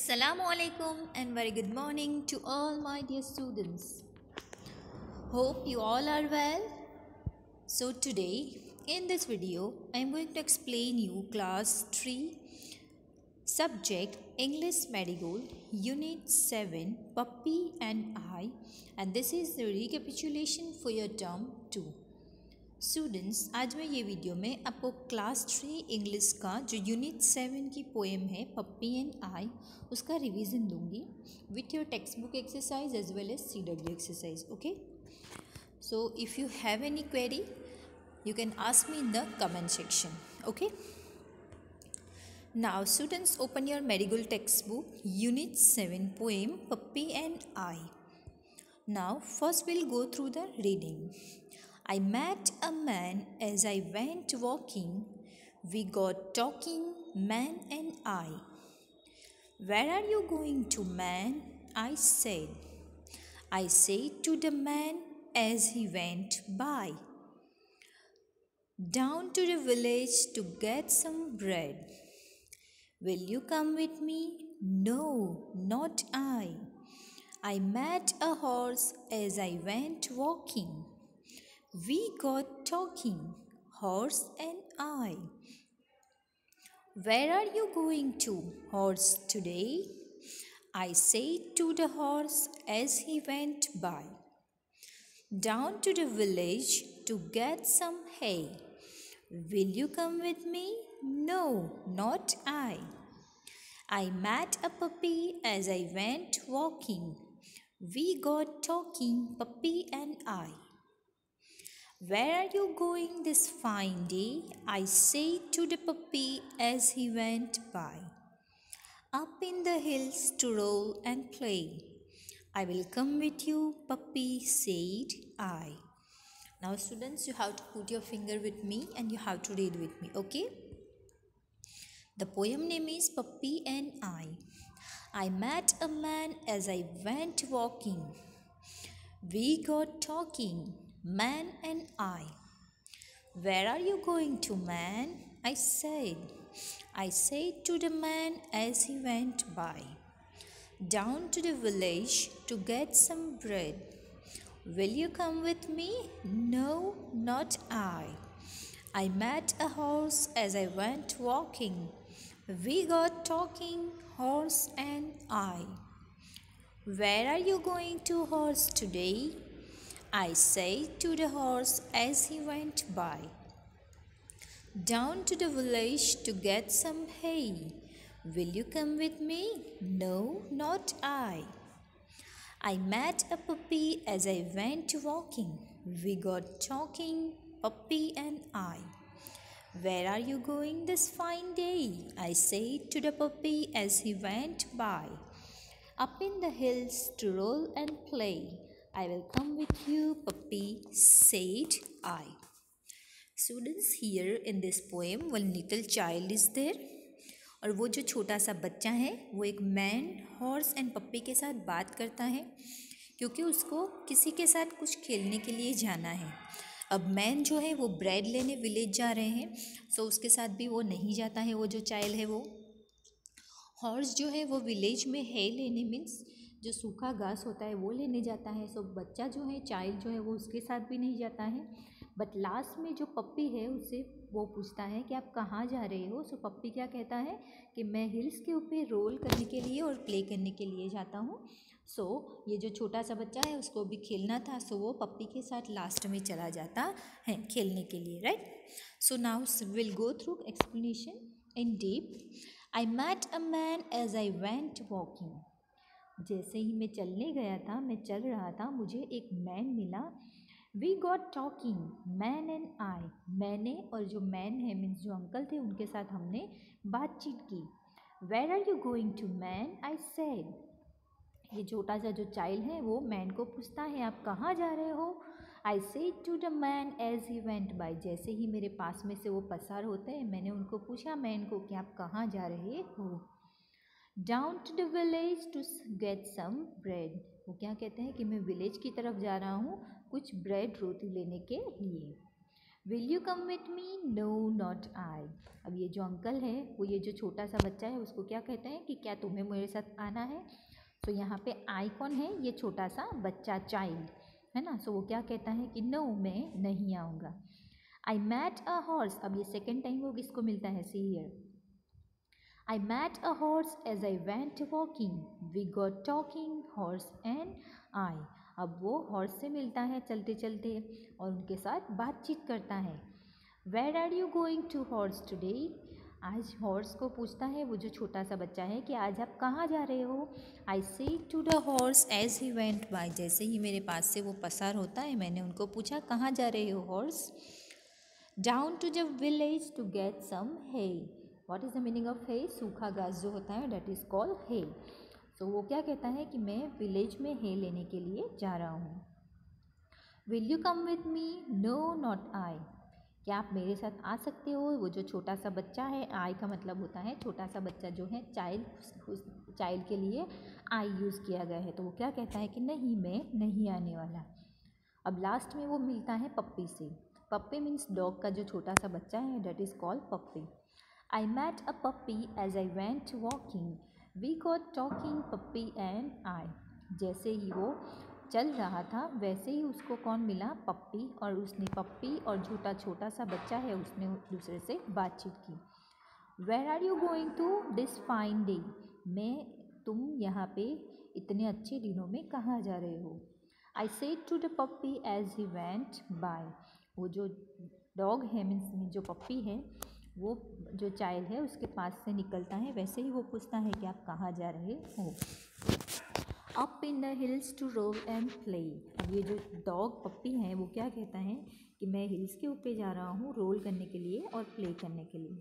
Assalamu alaikum and very good morning to all my dear students. Hope you all are well. So today in this video I am going to explain you class 3 subject English Marigold Unit 7 Puppy and I, and this is the recapitulation for your term 2. Students, आज मैं ये video में आपको class 3 English का जो unit 7 की poem है पप्पी and आई, उसका रिवीजन दूंगी with your text book exercise as well as CW exercise. Okay, so if you have any query you can ask me in the comment section. Okay, now students, open your Marigold textbook Unit 7 poem Puppy and I. Now first we'll go through the reading. I met a man as I went walking. We got talking, man and I. Where are you going to, man? I said. I said to the man as he went by. Down to the village to get some bread. Will you come with me? No, not I. I met a horse as I went walking. We got talking, horse and I. Where are you going to, horse, today? I said to the horse as he went by. Down to the village to get some hay. Will you come with me? No, not I. I met a puppy as I went walking. We got talking, puppy and I. Where are you going this fine day? I said to the puppy as he went by. Up in the hills to roll and play. I will come with you, puppy, said I. Now students, you have to put your finger with me and you have to read with me, okay? The poem name is Puppy and I. I met a man as I went walking. We got talking, man and I. Where are you going to, man? I said. I said to the man as he went by. Down to the village to get some bread. Will you come with me? No, not I. I met a horse as I went walking. We got talking, horse and I. Where are you going to, horse, today? I said to the horse as he went by. Down to the village to get some hay. Will you come with me? No, not I. I met a puppy as I went walking. We got talking, puppy and I. Where are you going this fine day? I said to the puppy as he went by. Up in the hills to roll and play. I will come with you, puppy, said I. Students, here in this poem, one little child is there. और वो जो छोटा सा बच्चा है वो एक man, horse and पप्पी के साथ बात करता है क्योंकि उसको किसी के साथ कुछ खेलने के लिए जाना है. अब मैन जो है वो ब्रेड लेने विलेज जा रहे हैं, सो उसके साथ भी वो नहीं जाता है. वो जो चाइल्ड है वो हॉर्स जो है वो विलेज में है लेने, मीन्स जो सूखा घास होता है वो लेने जाता है. सो बच्चा जो है, चाइल्ड जो है, वो उसके साथ भी नहीं जाता है. बट लास्ट में जो पप्पी है उससे वो पूछता है कि आप कहाँ जा रहे हो. सो पप्पी क्या कहता है कि मैं हिल्स के ऊपर रोल करने के लिए और प्ले करने के लिए जाता हूँ. सो ये जो छोटा सा बच्चा है उसको भी खेलना था, सो वो पप्पी के साथ लास्ट में चला जाता है खेलने के लिए, right. So now will go through explanation in deep. I met a man as I went walking. जैसे ही मैं चलने गया था, मैं चल रहा था, मुझे एक मैन मिला. We got talking, man and I. मैंने और जो मैन है मीन्स जो अंकल थे उनके साथ हमने बातचीत की. Where are you going to, man? I said. ये छोटा सा जो चाइल्ड है वो मैन को पूछता है आप कहाँ जा रहे हो. I said to the man as he went by. जैसे ही मेरे पास में से वो पसार होते हैं मैंने उनको पूछा मैन को कि आप कहाँ जा रहे हो. Down to the village to get some bread. वो क्या कहते हैं कि मैं विलेज की तरफ जा रहा हूँ कुछ ब्रेड रोटी लेने के लिए. Will you come with me? No not I. अब ये जो अंकल है वो ये जो छोटा सा बच्चा है उसको क्या कहते हैं कि क्या तुम्हें मेरे साथ आना है? तो यहाँ पे आई कौन है? ये छोटा सा बच्चा, चाइल्ड है ना। सो वो क्या कहता है कि नो, मैं नहीं आऊँगा। आई मैट अ हॉर्स। अब ये सेकेंड टाइम वो किसको मिलता है? See here, I met a horse as I went walking. We got talking, horse and I. अब वो हॉर्स से मिलता है चलते चलते और उनके साथ बातचीत करता है। Where are you going to, horse, today? आज हॉर्स को पूछता है वो जो छोटा सा बच्चा है कि आज आप कहाँ जा रहे हो? I said to the horse as he went by. जैसे ही मेरे पास से वो पसार होता है मैंने उनको पूछा कहाँ जा रहे हो horse? Down to the village to get some hay. What is the meaning of hay? सूखा घास जो होता है that is called hay. So वो क्या कहता है कि मैं विलेज में hay लेने के लिए जा रहा हूँ। Will you come with me? No, not I. क्या आप मेरे साथ आ सकते हो? वो जो छोटा सा बच्चा है, आई का मतलब होता है छोटा सा बच्चा जो है, चाइल्ड, चाइल्ड के लिए आई यूज़ किया गया है। तो वो क्या कहता है कि नहीं, मैं नहीं आने वाला। अब लास्ट में वो मिलता है पप्पी से। पप्पी मीन्स डॉग का जो छोटा सा बच्चा है, that is called puppy. I met a puppy as I went walking, we got talking puppy and I. जैसे ही वो चल रहा था वैसे ही उसको कौन मिला? पप्पी। और उसने पप्पी और छोटा छोटा सा बच्चा है उसने दूसरे से बातचीत की। Where are you going to this fine day? तुम यहाँ पे इतने अच्छे दिनों में कहाँ जा रहे हो? I said to the puppy as he went by. वो जो डॉग है मीन्स जो पप्पी है वो जो चाइल्ड है उसके पास से निकलता है, वैसे ही वो पूछता है कि आप कहाँ जा रहे हो? Up in the hills to roll and play. अब ये जो डॉग पप्पी है वो क्या कहता है कि मैं हिल्स के ऊपर जा रहा हूँ रोल करने के लिए और प्ले करने के लिए।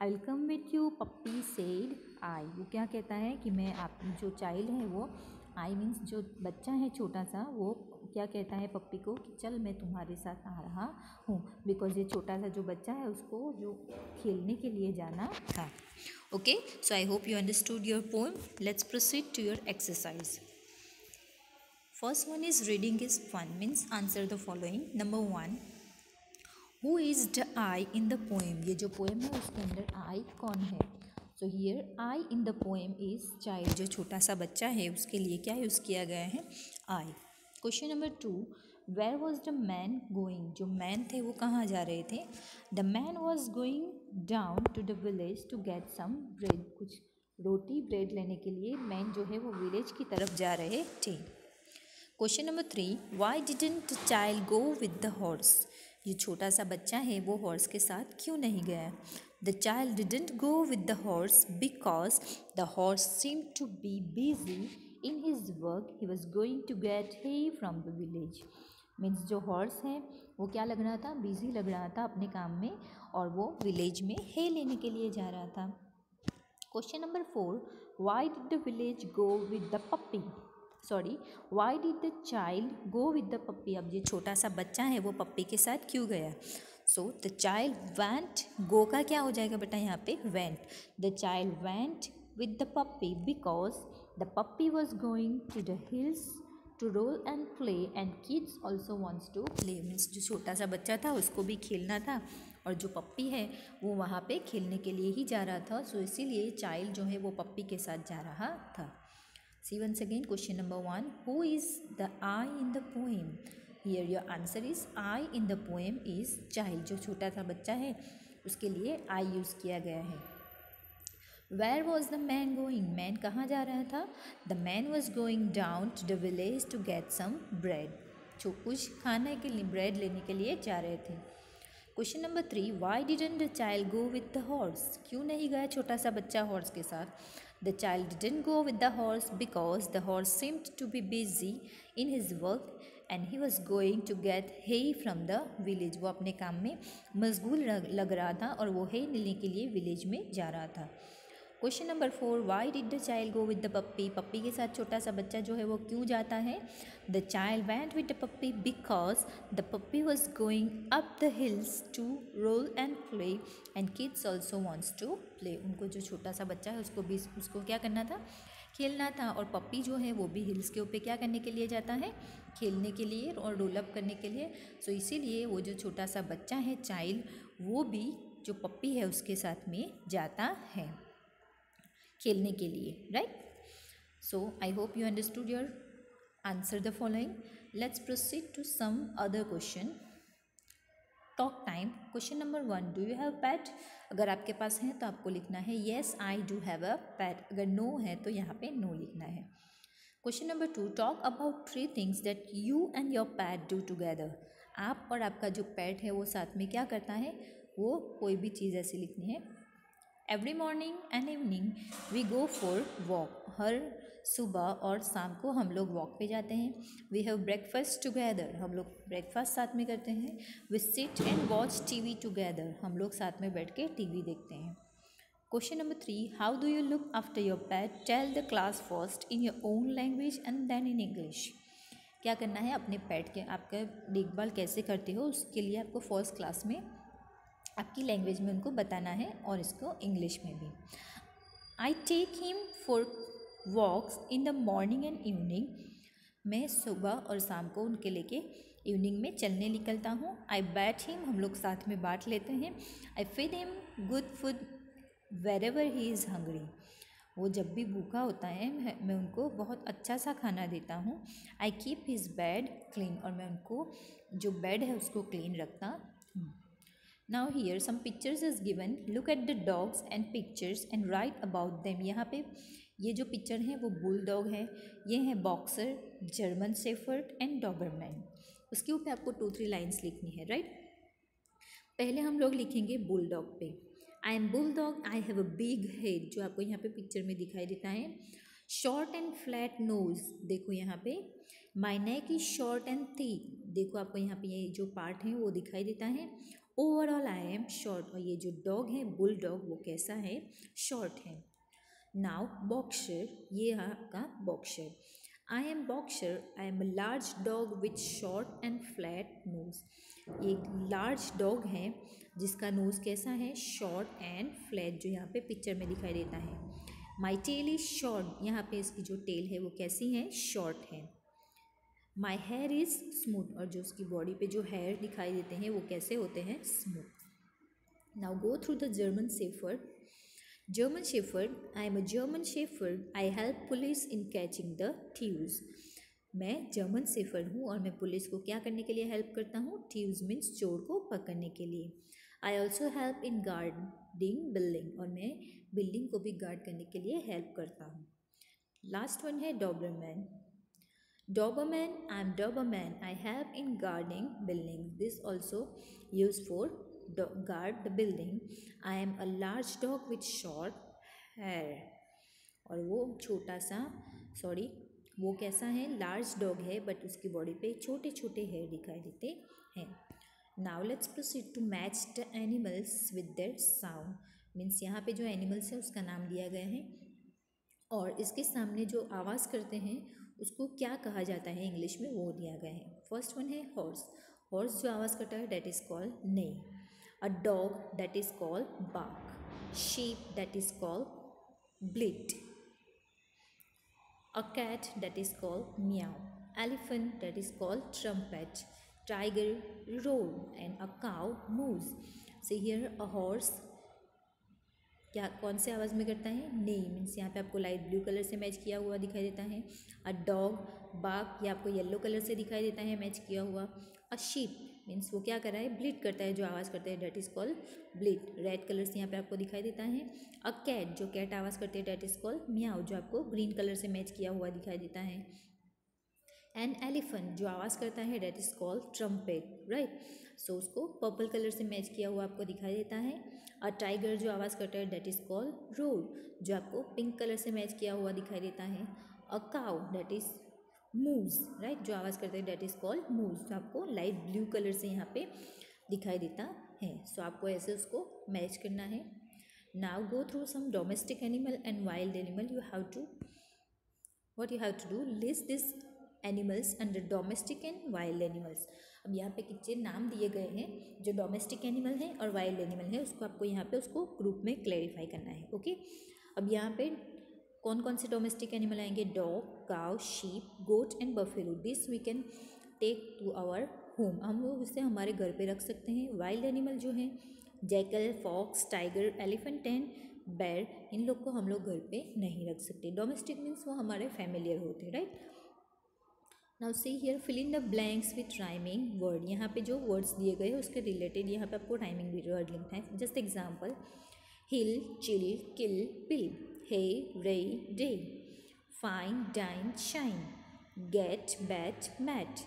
I will come with you puppy said I. वो क्या कहता है कि मैं, आप जो चाइल्ड है वो, आई मीन्स जो बच्चा है छोटा सा, वो क्या कहता है पप्पी को कि चल मैं तुम्हारे साथ आ रहा हूँ, बिकॉज ये छोटा सा जो बच्चा है उसको जो खेलने के लिए जाना था। Okay, so I hope you understood your poem. Let's proceed to your exercise. First one is reading is fun, means answer the following. Number 1, who is the I in the poem? ये जो poem है उसके अंदर I कौन है? So here I in the poem is child, जो छोटा सा बच्चा है उसके लिए क्या यूज़ किया गया है? I. Question number 2, where was the man going? जो man थे वो कहाँ जा रहे थे? The man was going down to the village to get some bread. कुछ रोटी ब्रेड लेने के लिए मैन जो है वो विलेज की तरफ जा रहे थे। Question number 3, why didn't the child go with the horse? ये छोटा सा बच्चा है वो हॉर्स के साथ क्यों नहीं गया? The child didn't go with the horse because the horse seem to be busy in his work, he was going to get hay from the village. Means जो हॉर्स है वो क्या लग रहा था? बिजी लग रहा था अपने काम में और वो विलेज में हे लेने के लिए जा रहा था। Question number 4, why did the village go with the puppy? Why did the child go with the puppy? अब ये छोटा सा बच्चा है वो पप्पी के साथ क्यों गया? So the child went, go का क्या हो जाएगा बेटा यहाँ पे? Went. The child went with the puppy because the puppy was going to the hills to roll and play and kids also wants to play. Means जो छोटा सा बच्चा था उसको भी खेलना था और जो पप्पी है वो वहाँ पे खेलने के लिए ही जा रहा था। सो इसीलिए चाइल्ड जो है वो पप्पी के साथ जा रहा था। See once again, question number 1, who is the I in the poem? Here your answer is I in the poem is child, जो छोटा सा बच्चा है उसके लिए I यूज़ किया गया है। Where was the man going? Man कहाँ जा रहा था? The man was going down to the village to get some bread. जो कुछ खाने के लिए ब्रेड लेने के लिए जा रहे थे। Question number 3, why didn't the child go with the horse? क्यों नहीं गया छोटा सा बच्चा हॉर्स के साथ? The child didn't go with the horse because the horse seemed to be busy in his work and he was going to get hay from the village. वो अपने काम में मशगूल लग रहा था और वो हे लेने के लिए विलेज में जा रहा था। Question number 4, why did the child go with the puppy? Puppy के साथ छोटा सा बच्चा जो है वो क्यों जाता है? The child went with the puppy because the puppy was going up the hills to roll and play and kids also wants to play. उनको जो छोटा सा बच्चा है उसको क्या करना था? खेलना था। और पप्पी जो है वो भी हिल्स के ऊपर क्या करने के लिए जाता है, खेलने के लिए और रोलअप करने के लिए। सो इसीलिए वो जो छोटा सा बच्चा है चाइल्ड, वो भी जो पप्पी है उसके साथ में जाता है खेलने के लिए, right. So I hope you understood your answer the following. Let's proceed to some other question. Talk time. Question number 1, do you have pet? अगर आपके पास है तो आपको लिखना है yes I do have a pet. अगर नो है तो यहाँ पे नो लिखना है। Question number 2, talk about 3 things that you and your pet do together. आप और आपका जो पैट है वो साथ में क्या करता है, वो कोई भी चीज़ ऐसी लिखनी है। Every morning and evening we go for walk. हर सुबह और शाम को हम लोग वॉक पे जाते हैं। We have breakfast together. हम लोग ब्रेकफास्ट साथ में करते हैं। We sit and watch TV together. हम लोग साथ में बैठ के टीवी देखते हैं। Question number 3, how do you look after your pet? Tell the class first in your own language and then in English. क्या करना है, अपने पेट के आपका देखभाल कैसे करते हो उसके लिए आपको फर्स्ट क्लास में आपकी लैंग्वेज में उनको बताना है और इसको इंग्लिश में भी। I take him for walks in the morning and evening. मैं सुबह और शाम को उनके लेके इवनिंग में चलने निकलता हूँ। आई बैट हिम, हम लोग साथ में बांट लेते हैं। I feed him good food wherever he is hungry. वो जब भी भूखा होता है मैं उनको बहुत अच्छा सा खाना देता हूँ। I keep his bed clean. और मैं उनको जो बेड है उसको क्लीन रखता हूँ। Now here some pictures is given. Look at the dogs and pictures and write about them. यहाँ पे ये जो पिक्चर है वो बुल डॉग है, ये है boxer, German shepherd and doberman. उसके ऊपर आपको 2-3 लाइन्स लिखनी है, राइट। पहले हम लोग लिखेंगे बुल डॉग पे। I am bull dog, I have a big head, जो आपको यहाँ पे पिक्चर में दिखाई देता है। शॉर्ट एंड फ्लैट नोज, देखो यहाँ पे। My neck is short and thick, देखो आपको यहाँ पे ये जो पार्ट है वो दिखाई देता है। ओवरऑल आई एम शॉर्ट, और ये जो डॉग है बुल डॉग वो कैसा है, शॉर्ट है। नाउ बॉक्सर, ये है आपका boxer. I am boxer, I am a large dog with short and flat knows. एक लार्ज डॉग है जिसका नोज़ कैसा है, शॉर्ट एंड फ्लैट, जो यहाँ पे पिक्चर में दिखाई देता है। माई टेल इज शॉर्ट, यहाँ पे इसकी जो टेल है वो कैसी है, शॉर्ट है। माई हेयर इज स्मूथ, और जो उसकी बॉडी पे जो हेयर दिखाई देते हैं वो कैसे होते हैं, smooth. Now go through the German shepherd. German shepherd, I am a German shepherd, I help police in catching the thieves. मैं जर्मन शेफर्ड हूँ और मैं पुलिस को क्या करने के लिए हेल्प करता हूँ, थीव्स मीन्स चोर को पकड़ने के लिए। I also help in guarding building, और मैं बिल्डिंग को भी गार्ड करने के लिए हेल्प करता हूँ। लास्ट वन है doberman. Doberman, I am doberman, I help in guarding building, this also use for guard the building. I am a large dog with short hair, और वो छोटा सा वो कैसा है, लार्ज डॉग है बट उसकी बॉडी पे छोटे छोटे हेयर दिखाई देते हैं। Now let's proceed to match the animals with their sound. Means यहाँ पे जो एनिमल्स है उसका नाम दिया गया है और इसके सामने जो आवाज़ करते हैं उसको क्या कहा जाता है इंग्लिश में, वो दिया गया है। फर्स्ट वन है हॉर्स। हॉर्स जो आवाज़ करता है डेट इज़ कॉल्ड नेई। A dog, that is called bark. Sheep, that is called bleat. A cat, that is called meow. Elephant, that is called trumpet. Tiger, roar, and a cow moves. So here a horse क्या कौन से आवाज़ में करता है, नेई। Means यहाँ पे आपको लाइट ब्लू कलर से मैच किया हुआ दिखाई देता है। अ डॉग, बाग, ये आपको येलो कलर से दिखाई देता है मैच किया हुआ। अ शीप मीन्स वो क्या कर रहा है, ब्लीट करता है, जो आवाज़ करता है that is called bleat, red colour से यहाँ पे आपको दिखाई देता है। अ कैट, जो कैट आवाज़ करती है डेट इज़ कॉल्ड मियाओ, जो आपको ग्रीन कलर से मैच किया हुआ दिखाई देता है। एन एलिफेंट, जो आवाज़ करता है that is called trumpet, right. So उसको पर्पल कलर से मैच किया हुआ आपको दिखाई देता है। अ टाइगर, जो आवाज़ करता है डेट इज़ कॉल्ड रोर, जो आपको पिंक कलर से मैच किया हुआ दिखाई देता है। A cow that is moves, right, जो आवाज़ करता है डेट इज़ कॉल्ड मूव्स, जो आपको लाइट ब्लू कलर से यहाँ पे दिखाई देता है। सो आपको ऐसे उसको मैच करना है। Now go through some domestic animal and wild animal. You have to do list this animals under domestic and wild animals. अब यहाँ पे कितने नाम दिए गए हैं जो डोमेस्टिक एनिमल है और वाइल्ड एनिमल है, उसको आपको यहाँ पे उसको ग्रुप में क्लैरिफाई करना है, ओके। अब यहाँ पे कौन कौन से डोमेस्टिक एनिमल आएंगे? Dog, cow, sheep, goat and buffalo. This we can take to our home. हम लोग इसे हमारे घर पे रख सकते हैं. वाइल्ड एनिमल जो हैं jackal, fox, tiger, elephant and bear, इन लोग को हम लोग घर पे नहीं रख सकते. डोमेस्टिक मीन्स वो हमारे फैमिलियर होते हैं, right. Now see here, fill in the blanks with rhyming word. यहाँ पे जो वर्ड्स दिए गए हैं उसके रिलेटेड यहाँ पे आपको राइमिंग वर्ड लिखना है. Just example, hill, chill, kill, pill, hay, ray, day, fine, dine, shine, get, bat, mat,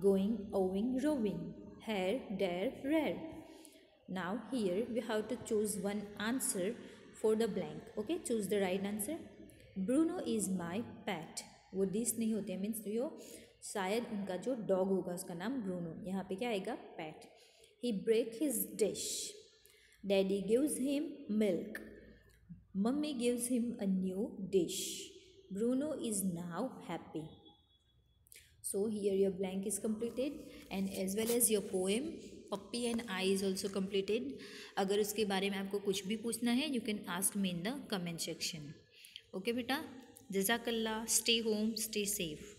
going, owing, rowing, hair, dare, rare. Now here we have to choose one answer for the blank. Okay, choose the right answer. Bruno is my pet. वो this नहीं होते, means यो शायद उनका जो dog होगा उसका नाम Bruno. यहाँ पे क्या आएगा? PAT. He break his dish. Daddy gives him milk. Mummy gives him a new dish. Bruno is now happy. So here your blank is completed and as well as your poem Puppy and I is also completed. अगर उसके बारे में आपको कुछ भी पूछना है you can ask me in the comment section. Okay बेटा, जज़ाकल्लाह. Stay home, stay safe.